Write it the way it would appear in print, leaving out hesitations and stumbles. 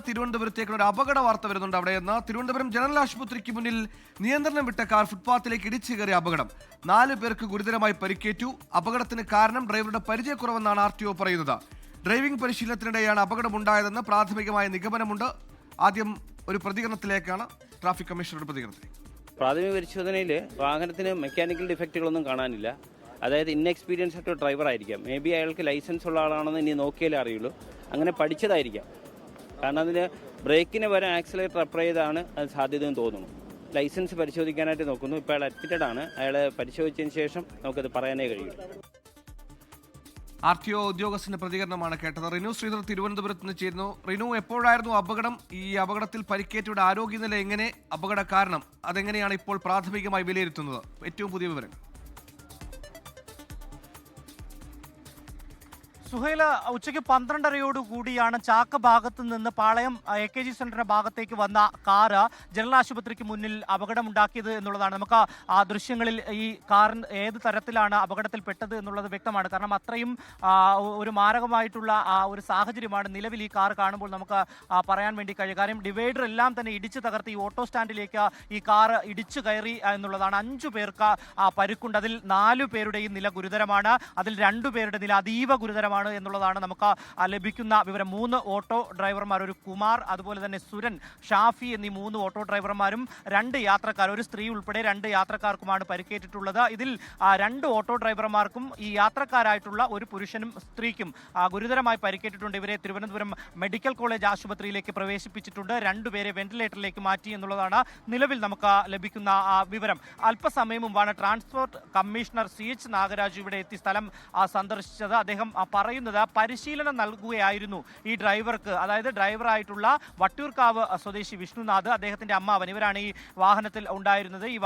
തിരുവനന്തപുരത്തേക്കുള്ള ഒരു അപകട വാർത്ത വരുന്നുണ്ട്. അവിടെ നിന്ന് തിരുവനന്തപുരം ജനറൽ ആശുപത്രിക്ക് മുന്നിൽ നിയന്ത്രണം വിട്ട കാർ ഫുട്പാത്തിലേക്ക് ഇടിച്ചു കയറിയ അപകടം. 4 പേർക്ക് ഗുരുതരമായി പരിക്കേറ്റു. അപകടത്തിന് കാരണം ഡ്രൈവറുടെ പരിചയക്കുറവെന്നാണ് RTO പറയുന്നത്. ഡ്രൈവിംഗ് പരിശീലനത്തിനിടെയാണ് അപകടമുണ്ടായതെന്ന് പ്രാഥമികമായ നിഗമനമുണ്ട്. ആദ്യം ഒരു പ്രതികരണത്തിലേക്കാണ്, ട്രാഫിക് കമ്മീഷണറുടെ പ്രതികരണത്തിലേക്ക്. പ്രാഥമിക പരിശോധനയിൽ വാഹനത്തിന് മെക്കാനിക്കൽ ഡിഫക്റ്റുകളൊന്നും കാണാനില്ല. അതായത് ഇൻഎക്സ്പീരിയൻസ് ആയിട്ട് ഡ്രൈവർ ആയിരിക്കാം. മേ ബി അയാൾക്ക് ലൈസൻസ് ഉള്ള ആളാണെന്ന് ഇനി നോക്കിയാലേ അറിയുള്ളൂ. അങ്ങനെ പഠിച്ചതായിരിക്കാം. കാരണം അതിന് ബ്രേക്കിന് വരെ ആക്സിലേറ്റർ അപ്ലൈ ചെയ്താണ് അത് സാധ്യതയെന്ന് തോന്നുന്നു. ലൈസൻസ് പരിശോധിക്കാനായിട്ട് നോക്കുന്നു. ഇപ്പോൾ അയാൾ അഡ്മിറ്റഡ് ആണ്. അയാളെ പരിശോധിച്ചതിന് ശേഷം നമുക്കത് പറയാനേ കഴിയും. RTO ഉദ്യോഗസ്ഥന്റെ പ്രതികരണമാണ് കേട്ടത്. റിനു ശ്രീധർ തിരുവനന്തപുരത്ത് നിന്ന് ചേരുന്നു. റിനു, എപ്പോഴായിരുന്നു അപകടം? ഈ അപകടത്തിൽ പരിക്കേറ്റവരുടെ ആരോഗ്യനില എങ്ങനെ? അപകട കാരണം അതെങ്ങനെയാണ് ഇപ്പോൾ പ്രാഥമികമായി വിലയിരുത്തുന്നത്? ഏറ്റവും പുതിയ വിവരങ്ങൾ. സുഹൈല, ഉച്ചയ്ക്ക് 12:30 ചാക്ക ഭാഗത്തു നിന്ന് പാളയം AKG സെന്ററിന്റെ ഭാഗത്തേക്ക് വന്ന കാറ് ജനറൽ ആശുപത്രിക്ക് മുന്നിൽ അപകടമുണ്ടാക്കിയത് എന്നുള്ളതാണ്. നമുക്ക് ആ ദൃശ്യങ്ങളിൽ ഈ കാറിന് ഏത് തരത്തിലാണ് അപകടത്തിൽപ്പെട്ടത് എന്നുള്ളത് വ്യക്തമാണ്. കാരണം അത്രയും ഒരു മാരകമായിട്ടുള്ള ഒരു സാഹചര്യമാണ് നിലവിൽ ഈ കാർ കാണുമ്പോൾ നമുക്ക് പറയാൻ വേണ്ടി കഴിയും. കാര്യം ഡിവൈഡർ എല്ലാം തന്നെ ഇടിച്ചു തകർത്ത് ഈ ഓട്ടോ സ്റ്റാൻഡിലേക്ക് ഈ കാർ ഇടിച്ചു കയറി എന്നുള്ളതാണ്. 5 പേർക്ക് പരുക്കുണ്ട്. അതിൽ 4 പേരുടെയും നില ഗുരുതരമാണ്. അതിൽ 2 പേരുടെ നില അതീവ ഗുരുതരമാണ് എന്നുള്ളതാണ് നമുക്ക് ലഭിക്കുന്ന വിവരം. 3 ഓട്ടോ ഡ്രൈവർമാർ, ഒരു കുമാർ, അതുപോലെ തന്നെ സുരൻ, ഷാഫി എന്നീ 3 ഓട്ടോ ഡ്രൈവർമാരും 2 യാത്രക്കാർ, ഒരു സ്ത്രീ ഉൾപ്പെടെ 2 യാത്രക്കാർക്കുമാണ് പരിക്കേറ്റിട്ടുള്ളത്. ഇതിൽ 2 ഓട്ടോ ഡ്രൈവർമാർക്കും ഈ യാത്രക്കാരായിട്ടുള്ള ഒരു പുരുഷനും സ്ത്രീക്കും ഗുരുതരമായി പരിക്കേറ്റിട്ടുണ്ട്. ഇവരെ തിരുവനന്തപുരം മെഡിക്കൽ കോളേജ് ആശുപത്രിയിലേക്ക് പ്രവേശിപ്പിച്ചിട്ടുണ്ട്. 2 പേരെ വെന്റിലേറ്ററിലേക്ക് മാറ്റി എന്നുള്ളതാണ് നിലവിൽ നമുക്ക് ലഭിക്കുന്ന വിവരം. അല്പസമയം മുമ്പാണ് ട്രാൻസ്പോർട്ട് കമ്മീഷണർ CH നാഗരാജു ഇവിടെ എത്തി സ്ഥലം സന്ദർശിച്ചത്. അദ്ദേഹം പറയുന്നത് പരിശീലനം നൽകുകയായിരുന്നു ഈ ഡ്രൈവർക്ക്. അതായത് ഡ്രൈവറായിട്ടുള്ള വട്ടിയൂർക്കാവ് സ്വദേശി വിഷ്ണുനാഥ്, അദ്ദേഹത്തിന്റെ അമ്മാവൻ, ഇവരാണ് ഈ വാഹനത്തിൽ ഉണ്ടായിരുന്നത്. ഈ